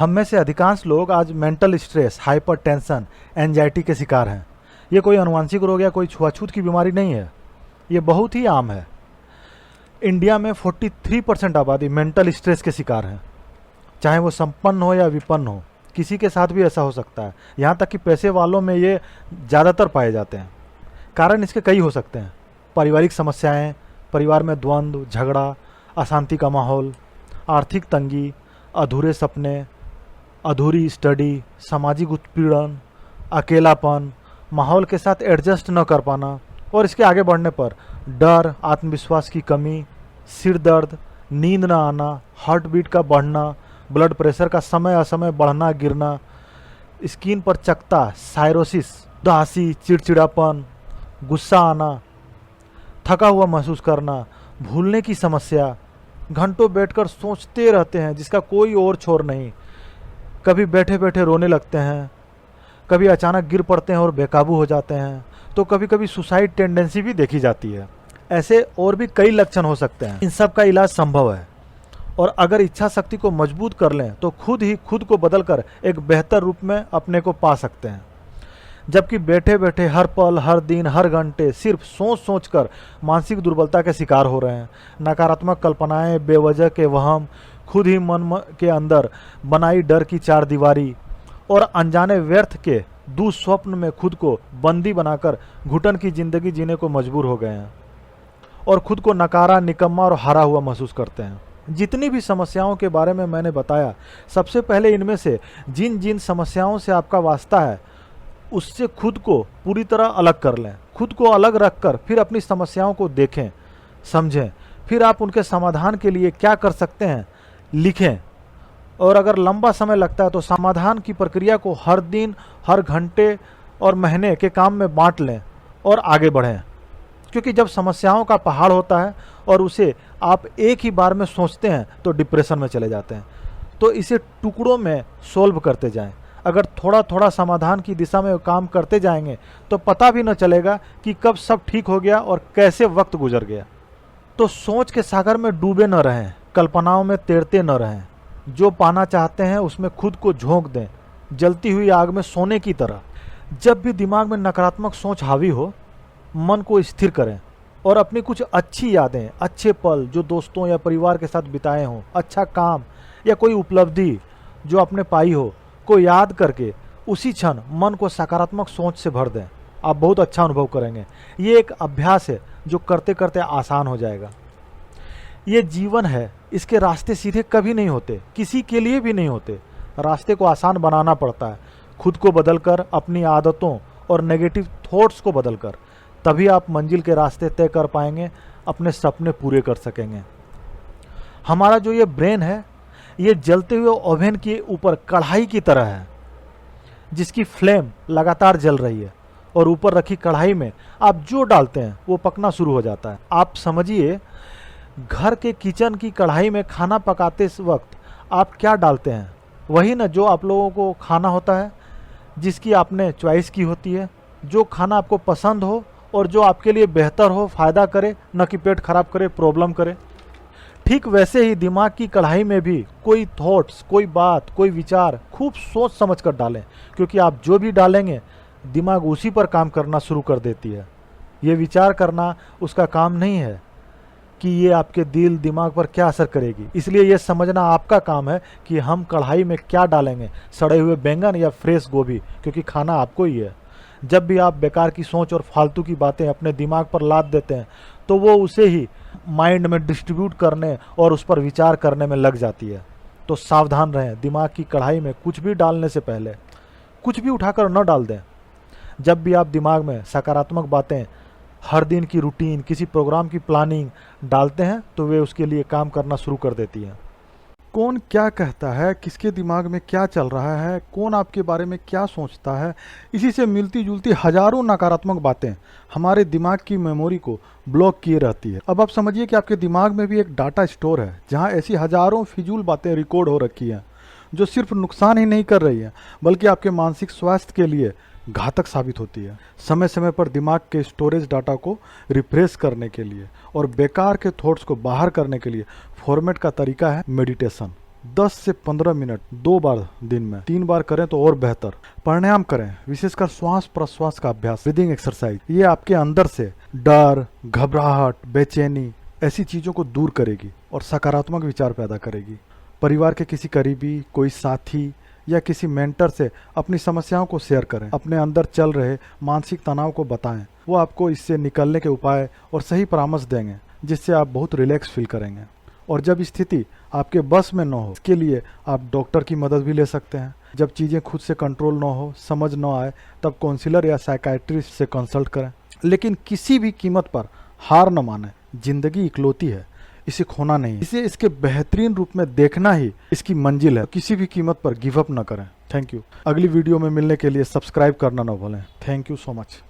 हम में से अधिकांश लोग आज mental stress, hyper tension, anxiety के शिकार हैं। ये कोई अनुवांशिक रोग या कोई छुआछूत की बीमारी नहीं है, ये बहुत ही आम है। इंडिया में 43% आबादी मेंटल स्ट्रेस के शिकार हैं, चाहे वो संपन्न हो या विपन्न हो, किसी के साथ भी ऐसा हो सकता है। यहाँ तक कि पैसे वालों में ये ज़्यादातर पाए जाते हैं। कारण इसके कई हो सकते हैं। पारिवारिक समस्याएं, परिवार में द्वंद्व, झगड़ा, अशांति का माहौल, आर्थिक तंगी, अधूरे सपने, अधूरी स्टडी, सामाजिक उत्पीड़न, अकेलापन, माहौल के साथ एडजस्ट न कर पाना और इसके आगे बढ़ने पर डर, आत्मविश्वास की कमी, सिर दर्द, नींद न आना, हार्ट बीट का बढ़ना, ब्लड प्रेशर का समय असमय बढ़ना गिरना, स्किन पर चकत्ता, साइरोसिस, उदासी, चिड़चिड़ापन, गुस्सा आना, थका हुआ महसूस करना, भूलने की समस्या, घंटों बैठकर सोचते रहते हैं जिसका कोई और छोर नहीं, कभी बैठे बैठे रोने लगते हैं, कभी अचानक गिर पड़ते हैं और बेकाबू हो जाते हैं, तो कभी कभी सुसाइड टेंडेंसी भी देखी जाती है। ऐसे और भी कई लक्षण हो सकते हैं। इन सब का इलाज संभव है और अगर इच्छा शक्ति को मजबूत कर लें तो खुद ही खुद को बदलकर एक बेहतर रूप में अपने को पा सकते हैं। जबकि बैठे बैठे हर पल, हर दिन, हर घंटे सिर्फ सोच सोच कर मानसिक दुर्बलता के शिकार हो रहे हैं। नकारात्मक कल्पनाएं, बेवजह के वहम, खुद ही मन के अंदर बनाई डर की चार दीवारी और अनजाने व्यर्थ के दुस्वप्न में खुद को बंदी बनाकर घुटन की जिंदगी जीने को मजबूर हो गए हैं और खुद को नकारा, निकम्मा और हारा हुआ महसूस करते हैं। जितनी भी समस्याओं के बारे में मैंने बताया, सबसे पहले इनमें से जिन जिन समस्याओं से आपका वास्ता है उससे खुद को पूरी तरह अलग कर लें। खुद को अलग रखकर फिर अपनी समस्याओं को देखें, समझें, फिर आप उनके समाधान के लिए क्या कर सकते हैं लिखें और अगर लंबा समय लगता है तो समाधान की प्रक्रिया को हर दिन, हर घंटे और महीने के काम में बांट लें और आगे बढ़ें। क्योंकि जब समस्याओं का पहाड़ होता है और उसे आप एक ही बार में सोचते हैं तो डिप्रेशन में चले जाते हैं। तो इसे टुकड़ों में सोल्व करते जाएं। अगर थोड़ा थोड़ा समाधान की दिशा में काम करते जाएंगे तो पता भी न चलेगा कि कब सब ठीक हो गया और कैसे वक्त गुजर गया। तो सोच के सागर में डूबे न रहें, कल्पनाओं में तैरते न रहें। जो पाना चाहते हैं उसमें खुद को झोंक दें, जलती हुई आग में सोने की तरह। जब भी दिमाग में नकारात्मक सोच हावी हो, मन को स्थिर करें और अपनी कुछ अच्छी यादें, अच्छे पल जो दोस्तों या परिवार के साथ बिताए हों, अच्छा काम या कोई उपलब्धि जो आपने पाई हो को याद करके उसी क्षण मन को सकारात्मक सोच से भर दें। आप बहुत अच्छा अनुभव करेंगे। ये एक अभ्यास है जो करते करते आसान हो जाएगा। ये जीवन है, इसके रास्ते सीधे कभी नहीं होते, किसी के लिए भी नहीं होते। रास्ते को आसान बनाना पड़ता है, खुद को बदलकर, अपनी आदतों और नेगेटिव थॉट्स को बदलकर। तभी आप मंजिल के रास्ते तय कर पाएंगे, अपने सपने पूरे कर सकेंगे। हमारा जो ये ब्रेन है, ये जलते हुए ओवन के ऊपर कढ़ाई की तरह है जिसकी फ्लेम लगातार जल रही है और ऊपर रखी कढ़ाई में आप जो डालते हैं वो पकना शुरू हो जाता है। आप समझिए, घर के किचन की कढ़ाई में खाना पकाते वक्त आप क्या डालते हैं, वही ना जो आप लोगों को खाना होता है, जिसकी आपने चॉइस की होती है, जो खाना आपको पसंद हो और जो आपके लिए बेहतर हो, फ़ायदा करे, न कि पेट खराब करे, प्रॉब्लम करे। ठीक वैसे ही दिमाग की कढ़ाई में भी कोई थॉट्स, कोई बात, कोई विचार खूब सोच समझ कर डालें, क्योंकि आप जो भी डालेंगे दिमाग उसी पर काम करना शुरू कर देती है। ये विचार करना उसका काम नहीं है कि ये आपके दिल दिमाग पर क्या असर करेगी। इसलिए ये समझना आपका काम है कि हम कढ़ाई में क्या डालेंगे, सड़े हुए बैंगन या फ्रेश गोभी, क्योंकि खाना आपको ही है। जब भी आप बेकार की सोच और फालतू की बातें अपने दिमाग पर लाद देते हैं तो वो उसे ही माइंड में डिस्ट्रीब्यूट करने और उस पर विचार करने में लग जाती है। तो सावधान रहें, दिमाग की कढ़ाई में कुछ भी डालने से पहले कुछ भी उठाकर न डाल दें। जब भी आप दिमाग में सकारात्मक बातें, हर दिन की रूटीन, किसी प्रोग्राम की प्लानिंग डालते हैं तो वे उसके लिए काम करना शुरू कर देती हैं। कौन क्या कहता है, किसके दिमाग में क्या चल रहा है, कौन आपके बारे में क्या सोचता है, इसी से मिलती जुलती हजारों नकारात्मक बातें हमारे दिमाग की मेमोरी को ब्लॉक किए रहती है। अब आप समझिए कि आपके दिमाग में भी एक डाटा स्टोर है जहां ऐसी हजारों फिजूल बातें रिकॉर्ड हो रखी हैं जो सिर्फ नुकसान ही नहीं कर रही हैं बल्कि आपके मानसिक स्वास्थ्य के लिए घातक साबित होती है। समय समय पर दिमाग के स्टोरेज डाटा को रिफ्रेश करने के लिए और बेकार के थॉट्स को बाहर करने के लिए फॉर्मेट का तरीका है मेडिटेशन। 10 से 15 मिनट 2 बार दिन में, 3 बार करें तो और बेहतर। प्राणायाम करें, विशेषकर श्वास प्रश्वास का अभ्यास, ब्रीदिंग एक्सरसाइज। ये आपके अंदर से डर, घबराहट, बेचैनी ऐसी चीज़ों को दूर करेगी और सकारात्मक विचार पैदा करेगी। परिवार के किसी करीबी, कोई साथी या किसी मेंटर से अपनी समस्याओं को शेयर करें। अपने अंदर चल रहे मानसिक तनाव को बताएं। वो आपको इससे निकलने के उपाय और सही परामर्श देंगे, जिससे आप बहुत रिलैक्स फील करेंगे। और जब स्थिति आपके बस में न हो, इसके लिए आप डॉक्टर की मदद भी ले सकते हैं। जब चीज़ें खुद से कंट्रोल न हो, समझ न आए, तब काउंसलर या साइकाइट्रिस्ट से कंसल्ट करें। लेकिन किसी भी कीमत पर हार न माने। जिंदगी इकलौती है, इसे खोना नहीं, इसे इसके बेहतरीन रूप में देखना ही इसकी मंजिल है। किसी भी कीमत पर गिव अप न करें। Thank you. अगली वीडियो में मिलने के लिए सब्सक्राइब करना न भूलें। Thank you so much.